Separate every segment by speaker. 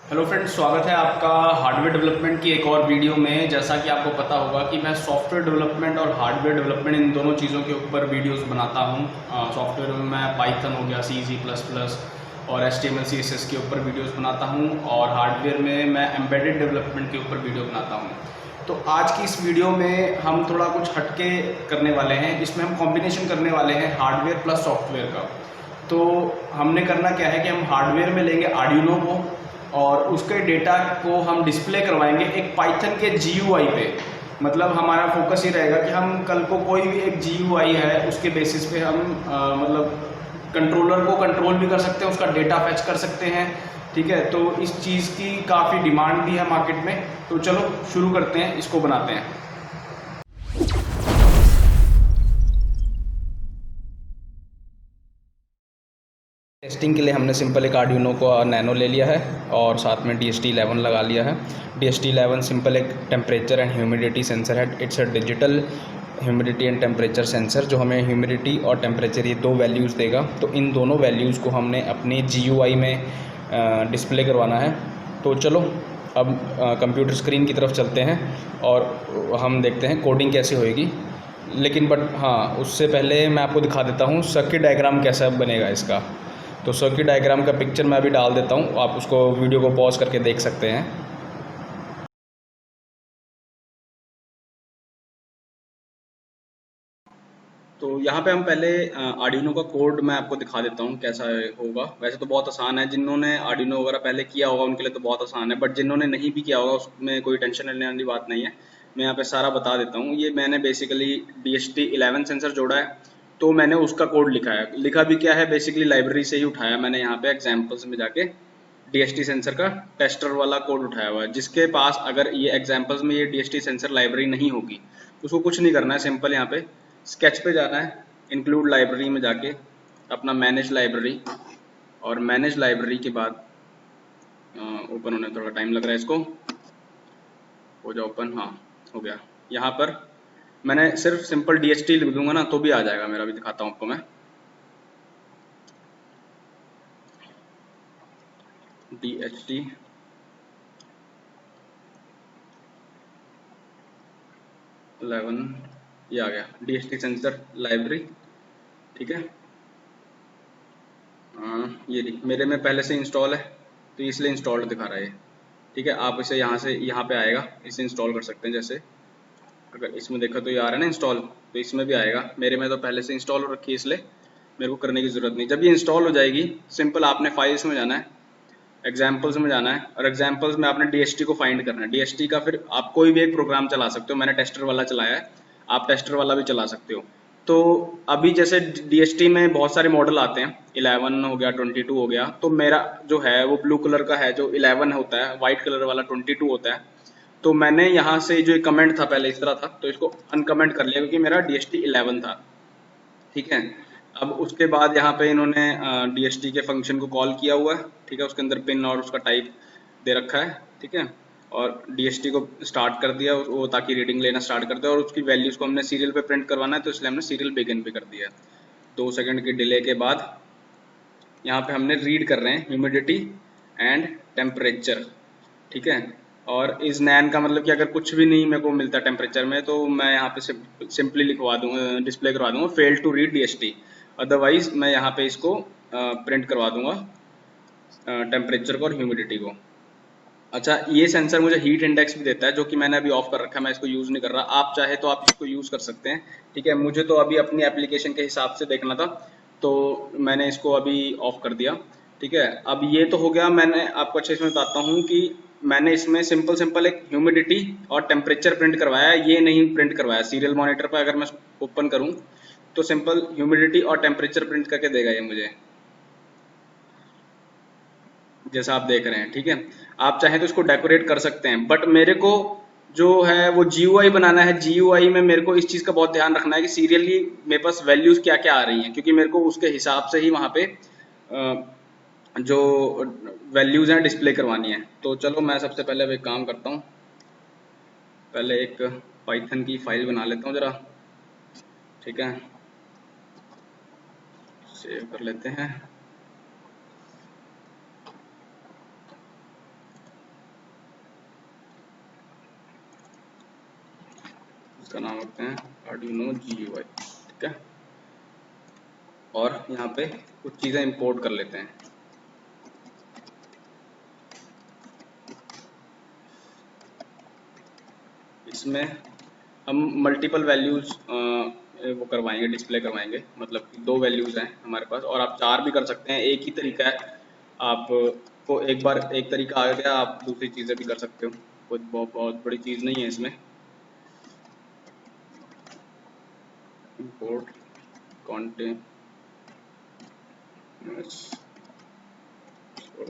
Speaker 1: Hello friends, स्वागत है आपका हार्डवेयर डेवलपमेंट की एक और वीडियो में। जैसा कि आपको पता होगा कि मैं सॉफ्टवेयर डेवलपमेंट और हार्डवेयर डेवलपमेंट इन दोनों चीज़ों के ऊपर वीडियोस बनाता हूं। सॉफ्टवेयर में मैं पाइथन हो गया, सी सी प्लस प्लस और HTML CSS के ऊपर वीडियोस बनाता हूं, और हार्डवेयर में मैं एम्बेडेड डेवलपमेंट के ऊपर वीडियो बनाता हूं। तो आज की इस वीडियो में हम थोड़ा कुछ हटके करने वाले हैं। इसमें हम कॉम्बिनेशन करने वाले हैं हार्डवेयर प्लस सॉफ्टवेयर का। तो हमने करना क्या है कि हम हार्डवेयर में लेंगे आर्डिनो को, और उसके डेटा को हम डिस्प्ले करवाएंगे एक पाइथन के GUI पे। मतलब हमारा फोकस ये रहेगा कि हम कल को कोई भी एक GUI है उसके बेसिस पे हम मतलब कंट्रोलर को कंट्रोल भी कर सकते हैं, उसका डेटा फैच कर सकते हैं। ठीक है, तो इस चीज़ की काफ़ी डिमांड भी है मार्केट में। तो चलो शुरू करते हैं, इसको बनाते हैं। टेस्टिंग के लिए हमने सिंपल एक आर्डिनो को नैनो ले लिया है और साथ में DHT11 लगा लिया है। DHT11 सिंपल एक टेम्परेचर एंड ह्यूमिडिटी सेंसर है। It's a digital humidity and temperature sensor, जो हमें ह्यूमिडिटी और टेम्परेचर ये दो वैल्यूज़ देगा। तो इन दोनों वैल्यूज़ को हमने अपने GUI में डिस्प्ले करवाना है। तो चलो अब कंप्यूटर स्क्रीन की तरफ चलते हैं और हम देखते हैं कोडिंग कैसे होएगी। लेकिन हाँ, उससे पहले मैं आपको दिखा देता हूँ सर्किट डायग्राम कैसा बनेगा इसका। तो सर्किट डायग्राम का पिक्चर मैं अभी डाल देता हूँ, आप उसको वीडियो को पॉज करके देख सकते हैं। तो यहाँ पे हम पहले आर्डिनो का कोड मैं आपको दिखा देता हूँ कैसा होगा। वैसे तो बहुत आसान है, जिन्होंने आर्डिनो वगैरह पहले किया होगा उनके लिए तो बहुत आसान है, बट जिन्होंने नहीं भी किया होगा उसमें कोई टेंशन लेने वाली बात नहीं है। मैं यहाँ पे सारा बता देता हूँ। ये मैंने बेसिकली DHT11 सेंसर जोड़ा है, तो मैंने उसका कोड लिखा है। लिखा भी क्या है, बेसिकली लाइब्रेरी से ही उठाया मैंने। यहाँ पे एग्जाम्पल्स में जाके DHT सेंसर का टेस्टर वाला कोड उठाया हुआ है। जिसके पास अगर ये एग्जाम्पल्स में ये DHT सेंसर लाइब्रेरी नहीं होगी, उसको कुछ नहीं करना है। सिंपल यहाँ पे स्केच पे जाना है, इंक्लूड लाइब्रेरी में जाके अपना मैनेज लाइब्रेरी, और मैनेज लाइब्रेरी के बाद ओपन होने में थोड़ा टाइम लग रहा है इसको। हो जाओ ओपन, हाँ हो गया। यहाँ पर मैंने सिर्फ सिंपल DHT लिख दूंगा ना तो भी आ जाएगा मेरा। भी दिखाता हूँ आपको मैं। DHT 11, ये आ गया DHT सेंसर लाइब्रेरी। ठीक है, ये मेरे में पहले से इंस्टॉल है तो इसलिए इंस्टॉल्ड दिखा रहा है ये। ठीक है, आप इसे यहाँ से यहाँ पे आएगा, इसे इंस्टॉल कर सकते हैं। जैसे अगर इसमें देखो तो ये आ रहा है ना इंस्टॉल, तो इसमें भी आएगा। मेरे में तो पहले से इंस्टॉल हो रखी है, इसलिए मेरे को करने की ज़रूरत नहीं। जब ये इंस्टॉल हो जाएगी, सिंपल आपने फाइल्स में जाना है, एग्जाम्पल्स में जाना है, और एग्जाम्पल्स में आपने DHT को फाइंड करना है। DHT का फिर आप कोई भी एक प्रोग्राम चला सकते हो। मैंने टेस्टर वाला चलाया है, आप टेस्टर वाला भी चला सकते हो। तो अभी जैसे DHT में बहुत सारे मॉडल आते हैं, 11 हो गया, 22 हो गया। तो मेरा जो है वो ब्लू कलर का है, जो 11 होता है, वाइट कलर वाला 22 होता है। तो मैंने यहाँ से जो कमेंट था पहले इस तरह था, तो इसको अनकमेंट कर लिया क्योंकि मेरा DHT11 था। ठीक है, अब उसके बाद यहाँ पे इन्होंने DHT के फंक्शन को कॉल किया हुआ है। ठीक है, उसके अंदर पिन और उसका टाइप दे रखा है। ठीक है, और DHT को स्टार्ट कर दिया वो, ताकि रीडिंग लेना स्टार्ट कर दे, और उसकी वैल्यूज को हमने सीरियल पे प्रिंट करवाना है, तो इसलिए हमने सीरियल बिगिन पे कर दिया। 2 सेकंड की डिले के बाद यहाँ पे हमने रीड कर रहे हैं ह्यूमिडिटी एंड टेम्परेचर। ठीक है, और इस नैन का मतलब कि अगर कुछ भी नहीं मेरे को मिलता टेम्परेचर में, तो मैं यहाँ पे सिंपली लिखवा दूंगा, डिस्प्ले करवा दूंगा fail to read DHT। Otherwise मैं यहाँ पे इसको प्रिंट करवा दूंगा टेम्परेचर को और ह्यूमिडिटी को। अच्छा, ये सेंसर मुझे हीट इंडेक्स भी देता है, जो कि मैंने अभी ऑफ कर रखा है, मैं इसको यूज़ नहीं कर रहा। आप चाहे तो आप इसको यूज़ कर सकते हैं। ठीक है, मुझे तो अभी अपनी एप्लीकेशन के हिसाब से देखना था, तो मैंने इसको अभी ऑफ कर दिया। ठीक है, अब ये तो हो गया। मैंने आपको अच्छे से बताता हूँ कि मैंने इसमें सिंपल सिंपल एक ह्यूमिडिटी और टेम्परेचर प्रिंट करवाया है, ये नहीं प्रिंट करवाया। सीरियल मॉनिटर पर अगर मैं ओपन करूँ तो सिंपल ह्यूमिडिटी और टेम्परेचर प्रिंट करके देगा ये मुझे, जैसा आप देख रहे हैं। ठीक है, आप चाहें तो इसको डेकोरेट कर सकते हैं, बट मेरे को जो है वो GUI बनाना है। GUI में मेरे को इस चीज़ का बहुत ध्यान रखना है कि सीरियली मेरे पास वैल्यूज़ क्या क्या आ रही हैं, क्योंकि मेरे को उसके हिसाब से ही वहाँ पे जो वैल्यूज़ हैं डिस्प्ले करवानी है। तो चलो मैं सबसे पहले अब एक काम करता हूँ, पहले एक पाइथन की फाइल बना लेता हूँ ज़रा। ठीक है, सेव कर लेते हैं। इसका नाम रखते हैं आर्डिनो GUI, ठीक है। और यहाँ पे कुछ चीज़ें इंपोर्ट कर लेते हैं। इसमें हम मल्टीपल वैल्यूज़ वो करवाएंगे, डिस्प्ले करवाएंगे, मतलब कि 2 वैल्यूज़ हैं हमारे पास और आप 4 भी कर सकते हैं। एक ही तरीका है, आपको एक बार एक तरीका आ गया आप दूसरी चीज़ें भी कर सकते हो, कोई बहुत बड़ी चीज़ नहीं है इसमें। इंपोर्ट कंटेंट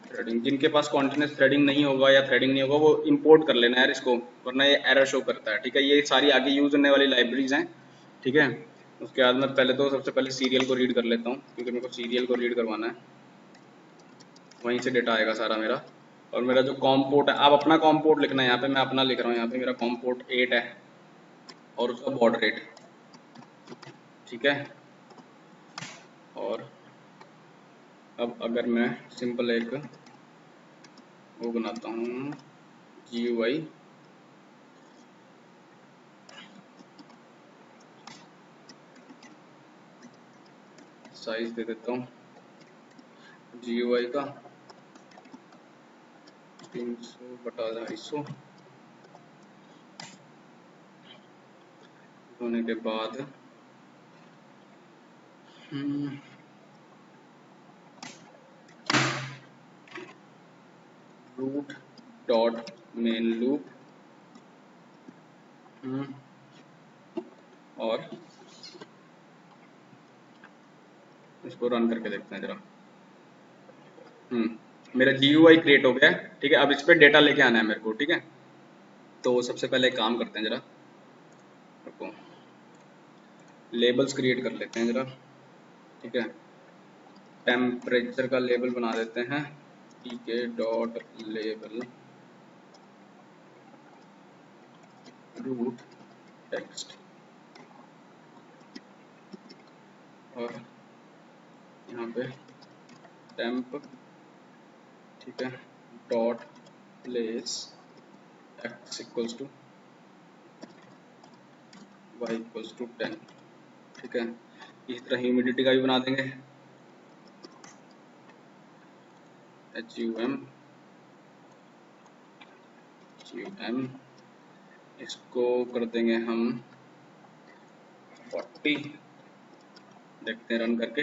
Speaker 1: थ्रेडिंग, जिनके पास कॉन्टिन्यूस थ्रेडिंग नहीं होगा या थ्रेडिंग नहीं होगा वो इंपोर्ट कर लेना यार इसको, वरना ये एरर शो करता है, ठीक है। ये सारी आगे यूज होने वाली लाइब्रेरीज हैं, ठीक है। उसके बाद मैं पहले तो सबसे पहले सीरियल को रीड कर लेता हूँ, क्योंकि मेरे को सीरियल को रीड करवाना है, वहीं से डेटा आएगा सारा मेरा। और मेरा जो कॉम पोर्ट है, आप अपना कॉम पोर्ट लिखना है, यहाँ पे मैं अपना लिख रहा हूँ, यहाँ पे मेरा कॉम पोर्ट 8 है और उसका बॉड रेट, ठीक है। और अब अगर मैं सिंपल एक वो बनाता हूँ GUI, साइज दे देता हूँ GUI का 300/250 होने के बाद रूट डॉट मेन लूप, और इसको रन करके देखते हैं जरा। मेरा GUI क्रिएट हो गया है, ठीक है। अब इस पे डेटा लेके आना है मेरे को, ठीक है। तो सबसे पहले एक काम करते हैं जरा, रुको, लेबल्स क्रिएट कर लेते हैं जरा, ठीक है। टेम्परेचर का लेबल बना देते हैं, TK dot label root text, और यहाँ पे टेम्प, ठीक है, dot place x equals to y equals to 10, ठीक है। इसी तरह ह्यूमिडिटी का भी बना देंगे, HUM, इसको कर देंगे हम 40, देखते हैं रन करके।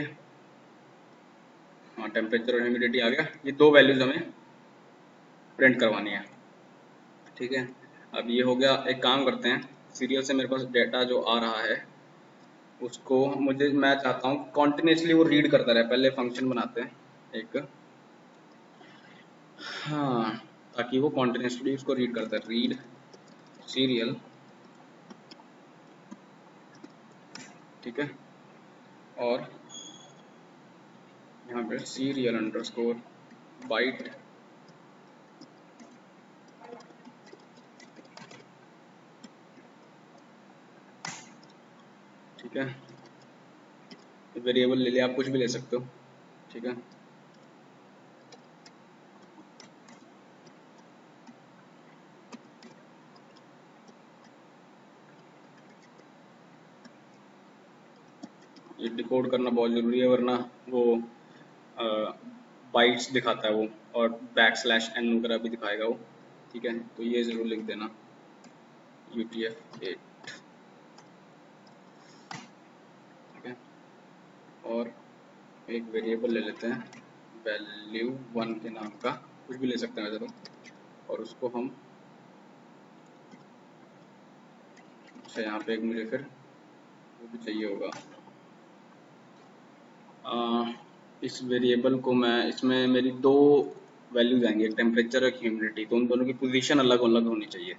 Speaker 1: हाँ, टेम्परेचर और ह्यूमिडिटी आ गया, ये 2 वैल्यूज हमें प्रिंट करवानी है, ठीक है। अब ये हो गया, एक काम करते हैं, सीरियल से मेरे पास डेटा जो आ रहा है उसको मैं चाहता हूँ कॉन्टिन्यूसली वो रीड करता रहे। पहले फंक्शन बनाते हैं एक, हाँ, ताकि वो कॉन्टिन्यूसली उसको रीड करता है, रीड सीरियल, ठीक है। और यहाँ पे सीरियल अंडरस्कोर बाइट, ठीक है। वेरिएबल ले लिया, आप कुछ भी ले सकते हो, ठीक है। ये डिकोड करना बहुत ज़रूरी है, वरना वो बाइट्स दिखाता है वो, और \n वगैरह भी दिखाएगा वो, ठीक है। तो ये ज़रूर लिख देना UTF-8, ठीक है। और एक वेरिएबल ले लेते हैं value1 के नाम का, कुछ भी ले सकते हैं वैसे तो। और उसको हम, अच्छा, यहाँ पे एक मुझे फिर वो भी चाहिए होगा, इस वेरिएबल को मैं, इसमें मेरी 2 वैल्यूज आएंगी, एक टेम्परेचर और ह्यूमिडिटी, तो उन दोनों की पोजीशन अलग अलग होनी चाहिए।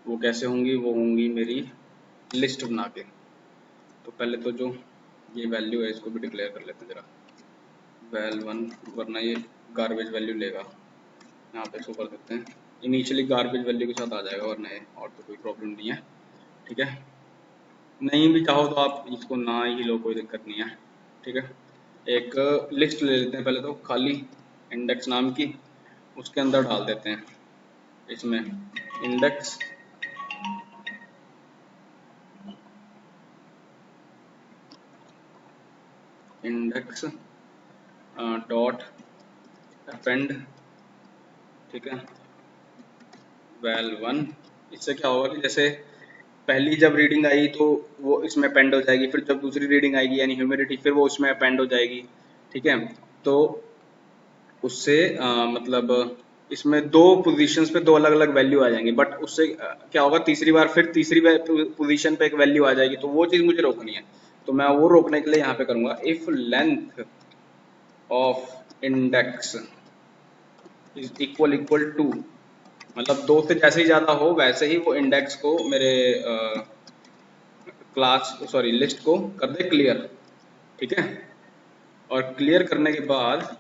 Speaker 1: वो कैसे होंगी, वो होंगी मेरी लिस्ट बना के। तो पहले तो जो ये वैल्यू है इसको भी डिक्लेयर कर लेते हैं जरा, val1, वरना ये गार्बेज वैल्यू लेगा, यहाँ पे इसको कर देते हैं इनिशियली गार्बेज वैल्यू के साथ आ जाएगा, वरना ये और तो कोई प्रॉब्लम नहीं है, ठीक है। नहीं भी चाहो तो आप इसको ना ही लो, कोई दिक्कत नहीं है, ठीक है। एक लिस्ट ले लेते हैं पहले तो खाली इंडेक्स नाम की, उसके अंदर डाल देते हैं इसमें इंडेक्स इंडेक्स डॉट अपेंड, ठीक है, val1। इससे क्या होगा कि जैसे पहली जब रीडिंग आई तो वो इसमें अपेंड हो जाएगी, फिर जब दूसरी रीडिंग आएगी यानी ह्यूमिडिटी, फिर वो उसमें अपेंड हो जाएगी, ठीक है। तो उससे मतलब इसमें दो पोजीशंस पे दो अलग अलग वैल्यू आ जाएंगी, बट उससे क्या होगा, तीसरी बार फिर तीसरी पोजीशन पे एक वैल्यू आ जाएगी, तो वो चीज़ मुझे रोकनी है। तो मैं वो रोकने के लिए यहाँ पे करूँगा if length of index is equal equal to, मतलब दो से जैसे ही ज़्यादा हो वैसे ही वो इंडेक्स को मेरे क्लास सॉरी लिस्ट को कर दे क्लियर, ठीक है। और क्लियर करने के बाद,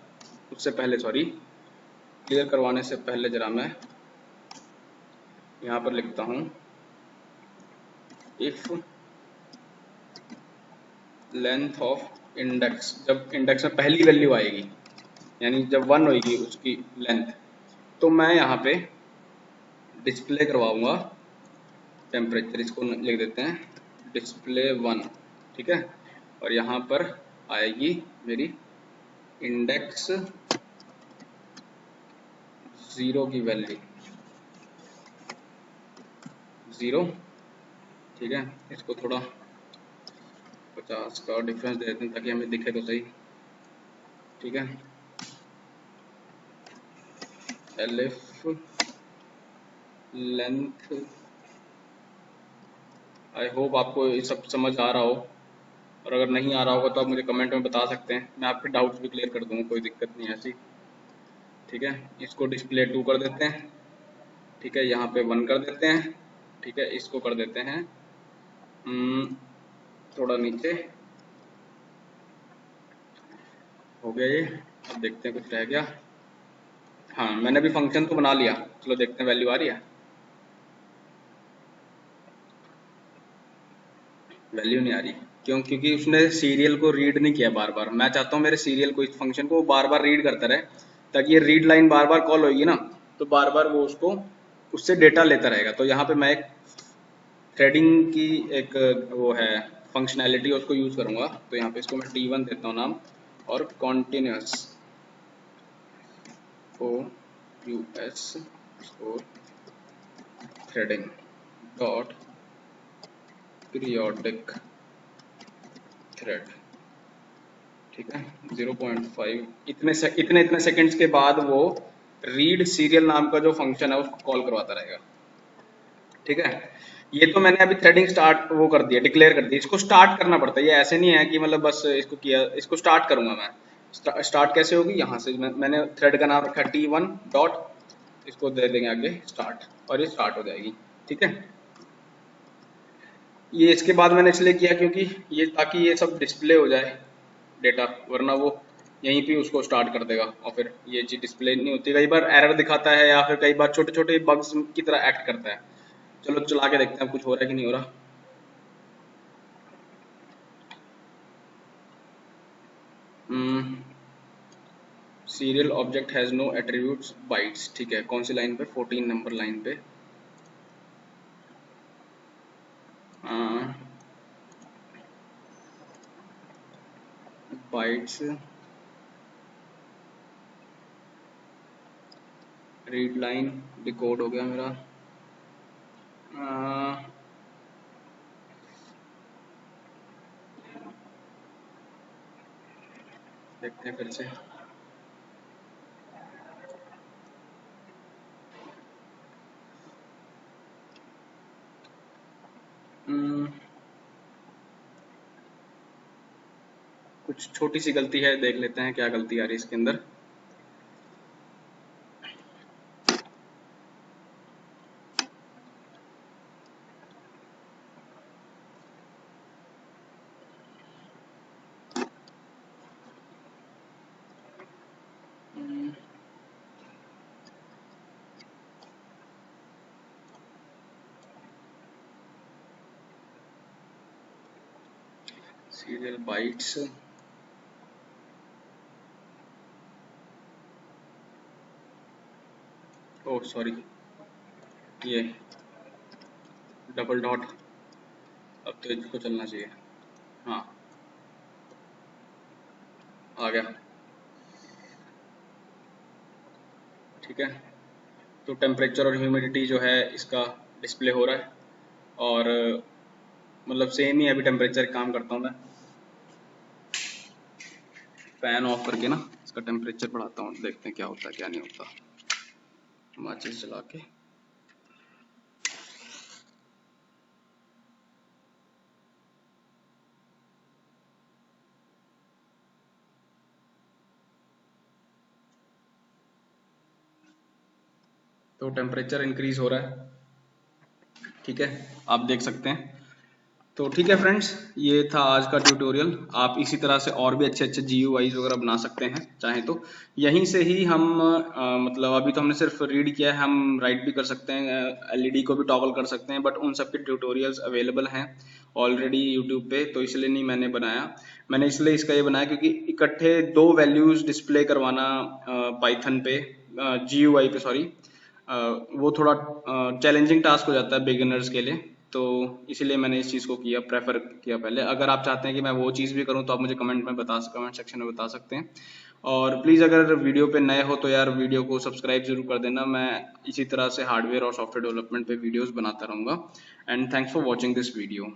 Speaker 1: उससे पहले सॉरी, क्लियर करवाने से पहले जरा मैं यहाँ पर लिखता हूँ इफ लेंथ ऑफ इंडेक्स, जब इंडेक्स में पहली वैल्यू आएगी यानी जब 1 होगी उसकी लेंथ, तो मैं यहाँ पे डिस्प्ले करवाऊंगा टेम्परेचर, इसको लिख देते हैं display1, ठीक है। और यहाँ पर आएगी मेरी इंडेक्स 0 की वैल्यू 0, ठीक है। इसको थोड़ा 50 का डिफरेंस दे देते हैं ताकि हमें दिखे तो सही, ठीक है। एलिफ लेंथ, आई होप आपको ये सब समझ आ रहा हो, और अगर नहीं आ रहा होगा तो आप मुझे कमेंट में बता सकते हैं, मैं आपके डाउट्स भी क्लियर कर दूंगा, कोई दिक्कत नहीं है ऐसी, ठीक है। इसको डिस्प्ले 2 कर देते हैं, ठीक है। यहाँ पे 1 कर देते हैं, ठीक है। इसको कर देते हैं थोड़ा नीचे, हो गया ये। अब देखते हैं कुछ रह गया, हाँ मैंने अभी फंक्शन तो बना लिया, चलो देखते हैं वैल्यू आ रही है। वैल्यू नहीं आ रही, क्यों? क्योंकि उसने सीरियल को रीड नहीं किया बार बार। मैं चाहता हूँ मेरे सीरियल को, इस फंक्शन को बार बार रीड करता रहे, ताकि ये रीड लाइन बार बार कॉल होगी ना, तो बार बार वो उसको उससे डेटा लेता रहेगा। तो यहाँ पे मैं एक थ्रेडिंग की एक वो है फंक्शनैलिटी, उसको यूज करूंगा। तो यहाँ पे इसको मैं T1 देता हूँ नाम, और continuous OUS threading dot periodic thread, ठीक है। 0.5 इतने इतने सेकंड्स के बाद वो रीड सीरियल नाम का जो फंक्शन है उसको कॉल करवाता रहेगा, ठीक है। ये तो मैंने अभी थ्रेडिंग स्टार्ट वो कर दिया, डिक्लेयर कर दिया। इसको स्टार्ट करना पड़ता है, ये ऐसे नहीं है कि मतलब बस इसको किया, इसको स्टार्ट करूंगा मैं। स्टार्ट कैसे होगी, यहाँ से मैंने थ्रेड का नाम रखा T1 डॉट, इसको दे देंगे आगे स्टार्ट, और ये स्टार्ट हो जाएगी, ठीक है। ये इसके बाद मैंने इसलिए किया क्योंकि ये ताकि ये सब डिस्प्ले हो जाए डेटा, वरना वो यहीं पे उसको स्टार्ट कर देगा और फिर ये चीज डिस्प्ले नहीं होती। कई बार एरर दिखाता है या फिर कई बार छोटे छोटे बग्स की तरह एक्ट करता है। चलो चला के देखते हैं कुछ हो रहा है कि नहीं हो रहा। Serial object has no attributes bytes, ठीक है। कौन सी लाइन पे, 14 नंबर लाइन पे। बाइट्स रीड लाइन डिकोड हो गया मेरा। आ, देखते हैं फिर से। कुछ छोटी सी गलती है, देख लेते हैं क्या गलती आ रही है इसके अंदर। सीरियल बाइट्स, ओह सॉरी, ये डबल डॉट, अब तो इसको चलना चाहिए, हाँ। आ गया, ठीक है। तो टेम्परेचर और ह्यूमिडिटी जो है इसका डिस्प्ले हो रहा है, और मतलब सेम ही अभी टेम्परेचर काम करता हूँ मैं। फैन ऑफ करके ना इसका टेम्परेचर बढ़ाता हूँ, देखते हैं क्या होता है क्या नहीं होता, माचिस जला के। तो टेम्परेचर इंक्रीज हो रहा है, ठीक है, आप देख सकते हैं। तो ठीक है फ्रेंड्स, ये था आज का ट्यूटोरियल। आप इसी तरह से और भी अच्छे अच्छे GUIs वगैरह बना सकते हैं चाहें तो। यहीं से ही हम मतलब अभी तो हमने सिर्फ रीड किया है, हम राइट भी कर सकते हैं, LED को भी टॉगल कर सकते हैं, बट उन सब के ट्यूटोरियल्स अवेलेबल हैं ऑलरेडी यूट्यूब पे, तो इसलिए नहीं मैंने बनाया। मैंने इसलिए इसका ये बनाया क्योंकि इकट्ठे 2 वैल्यूज डिस्प्ले करवाना पाइथन पे, GUI पे सॉरी, वो थोड़ा चैलेंजिंग टास्क हो जाता है बिगिनर्स के लिए, तो इसीलिए मैंने इस चीज़ को किया, प्रेफर किया पहले। अगर आप चाहते हैं कि मैं वो चीज़ भी करूं तो आप मुझे कमेंट सेक्शन में बता सकते हैं। और प्लीज़ अगर वीडियो पे नए हो तो यार वीडियो को सब्सक्राइब जरूर कर देना। मैं इसी तरह से हार्डवेयर और सॉफ्टवेयर डेवलपमेंट पे वीडियोस बनाता रहूँगा। And thanks for watching this video.